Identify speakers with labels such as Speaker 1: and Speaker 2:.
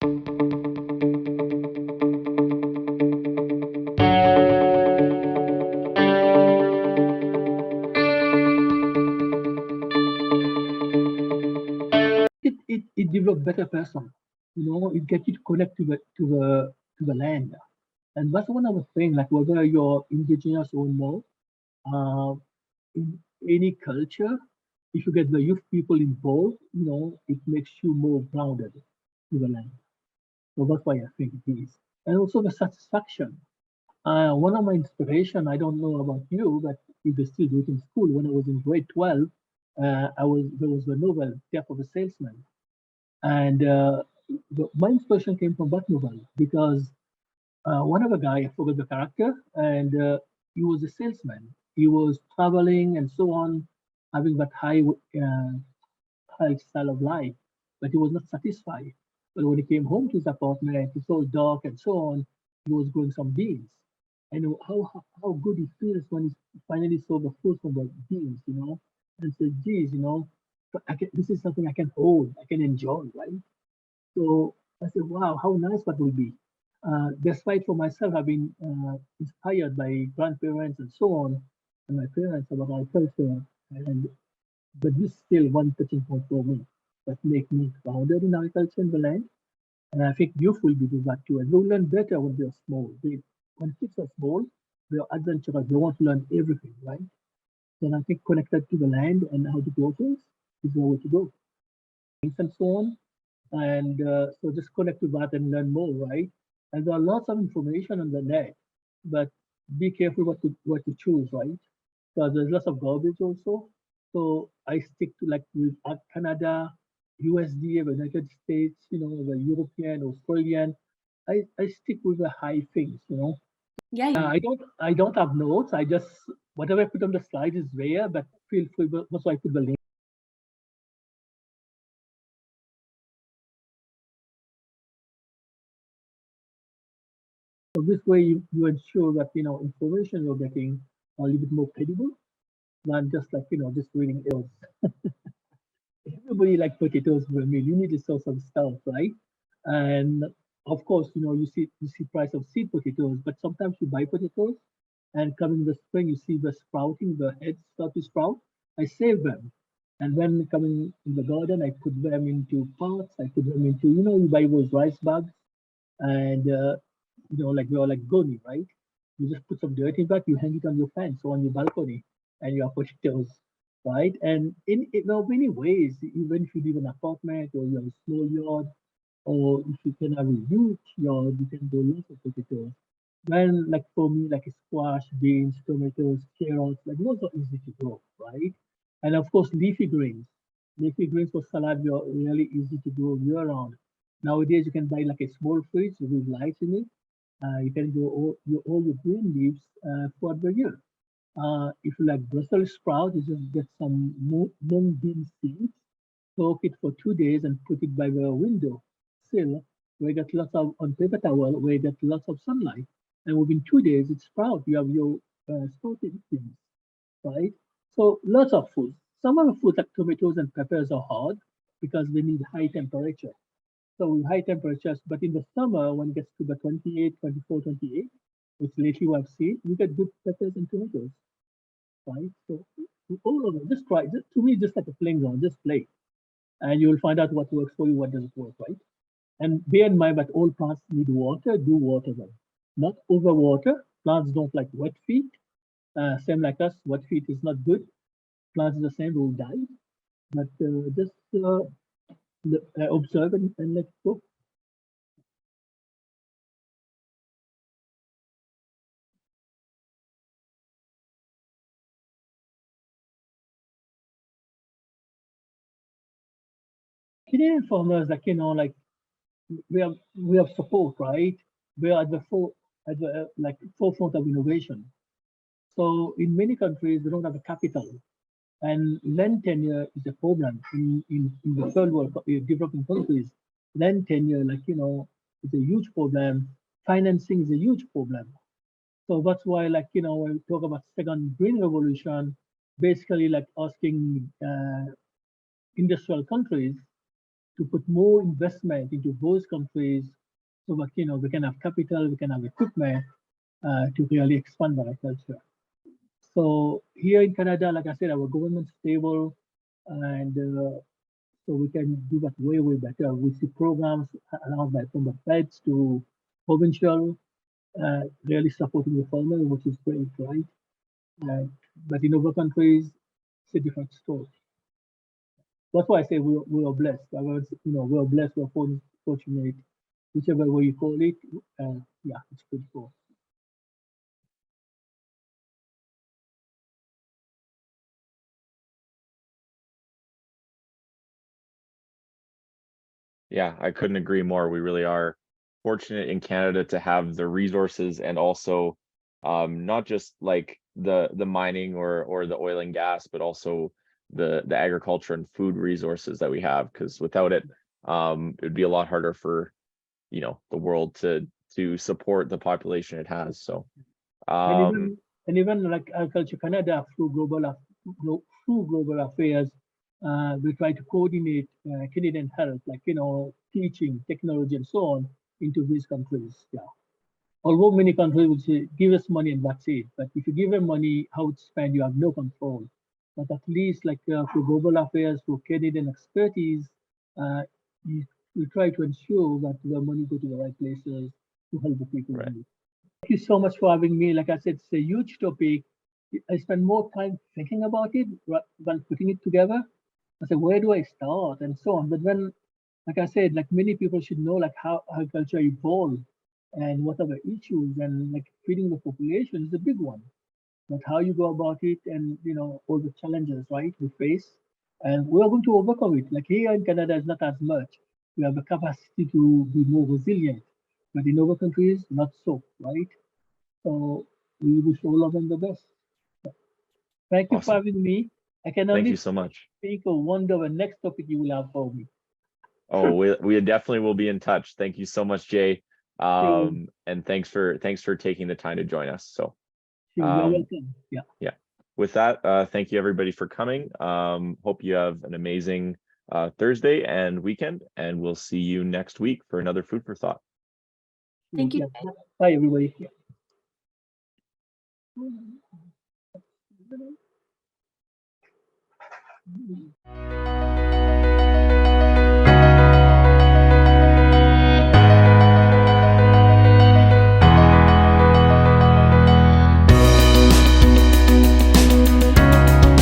Speaker 1: It develop better person. It gets you to connect to the land. And that's one of the things, like whether you're indigenous or no, uh, in any culture, if you get the youth people involved, it makes you more grounded to the land. So that's why I think it is. And also the satisfaction. One of my inspiration, I don't know about you, but if they still do it in school, when I was in grade 12, there was a novel, Death of a Salesman. And my inspiration came from that novel because one of the guy, I forgot the character, and he was a salesman. He was traveling and so on, having that high style of life, but he was not satisfied. But when he came home to his apartment, it's all dark and so on. He was growing some beans, and how good it feels when he finally saw the fruit from the beans, and said, "Geez, this is something I can hold, I can enjoy, right?" So I said, wow, how nice that will be. Despite for myself, I've been inspired by grandparents and so on, and my parents about our culture, and but this is still one touching point for me that make me grounded in our culture in the land. And I think youth will be doing that too. And they'll learn better when they're small. When kids are small, they're adventurous. They want to learn everything, right? Then I think connected to the land and how to grow things is the way to go. And so on. And so just connect to that and learn more, right? And there are lots of information on the net, but be careful what to choose, right? Because there's lots of garbage also. So I stick to like with Canada, USDA, the United States, the European, Australian. I stick with the high things.
Speaker 2: Yeah.
Speaker 1: I don't have notes. I just whatever I put on the slide is there, but feel free. That's why I put the link. So this way you ensure that information you're getting are a little bit more credible than just like just reading else. Everybody like potatoes with me. You need to source some stuff, right? And of course, you see price of seed potatoes, but sometimes you buy potatoes and coming in the spring you see the sprouting, the heads start to sprout. I save them. And when coming in the garden, I put them into pots. I put them into, you buy those rice bags and like we are like goni, right? You just put some dirt in that, you hang it on your fence or on your balcony, and you have potatoes, right? And there are many ways, even if you live in an apartment or you have a small yard, or if you can have a huge yard, you can grow lots of potatoes. Then, like for me, like squash, beans, tomatoes, carrots, like those are easy to grow, right? And of course, leafy greens. Leafy greens for salad are really easy to grow year round. Nowadays, you can buy like a small fridge with lights in it. You can grow all your green leaves for the year. If you like Brussels sprout, you just get some mung bean seeds, soak it for 2 days, and put it by the window sill, where you get lots of on paper towel, where you get lots of sunlight, and within 2 days it sprouts. You have your sprouted things, right? So lots of food. Some of the foods like tomatoes and peppers are hard because they need high temperature. So with high temperatures, but in the summer, when it gets to the 28, 24, 28, which lately we have seen, you get good peppers and tomatoes, right? So all of them, just try. To me, just like a playing ground, just play, and you will find out what works for you, what doesn't work, right? And bear in mind that all plants need water. Do water them, not overwater. Plants don't like wet feet. Same like us, wet feet is not good. Plants are the same, will die. But just observe and let go. Canadian farmers, like like we have support, right? We are at the like forefront of innovation. So in many countries, they don't have a capital, and land tenure is a problem in the third world developing countries. Land tenure, like is a huge problem. Financing is a huge problem. So that's why, like when we talk about second green revolution, basically like asking industrial countries to put more investment into those countries so that we can have capital, we can have equipment to really expand agriculture. So here in Canada, like I said, our government's stable, and so we can do that way, way better. We see programs announced from the feds to provincial, really supporting the farmer, which is great, right? But in other countries, it's a different story. That's why I say we are blessed. We are blessed, we're fortunate, whichever way you call it. Yeah, it's pretty cool.
Speaker 2: Yeah, I couldn't agree more. We really are fortunate in Canada to have the resources and also not just like the mining or the oil and gas, but also the agriculture and food resources that we have. Because without it, it'd be a lot harder for the world to support the population it has. So
Speaker 1: And even like Agriculture Canada through global affairs, we try to coordinate Canadian health, like teaching, technology, and so on into these countries. Yeah. Although many countries will say, give us money and that's it. But if you give them money, how it's spent, you have no control. But at least like for global affairs, for Canadian expertise, uh, we try to ensure that the money go to the right places to help the people in need. Thank you so much for having me. Like I said, it's a huge topic. I spend more time thinking about it than putting it together. I said, where do I start and so on. But when, like I said, like many people should know like how agriculture evolved and what are the issues, and like feeding the population is a big one. But how you go about it, and all the challenges, right, we face, and we are going to overcome it. Like here in Canada, it's not as much. We have the capacity to be more resilient, but in other countries, not so, right? So we wish all of them the best. Thank you for
Speaker 2: awesome.
Speaker 1: having me. I can
Speaker 2: Thank
Speaker 1: only
Speaker 2: you so much.
Speaker 1: think or wonder the next topic you will have for me.
Speaker 2: Oh, we definitely will be in touch. Thank you so much, Jay.
Speaker 1: Sure,
Speaker 2: And thanks for taking the time to join us. So
Speaker 1: sure, you're welcome. Yeah.
Speaker 2: yeah. With that, thank you everybody for coming. Hope you have an amazing Thursday and weekend, and we'll see you next week for another Food for Thought.
Speaker 3: Thank you.
Speaker 1: Yeah. Bye, everybody. Yeah.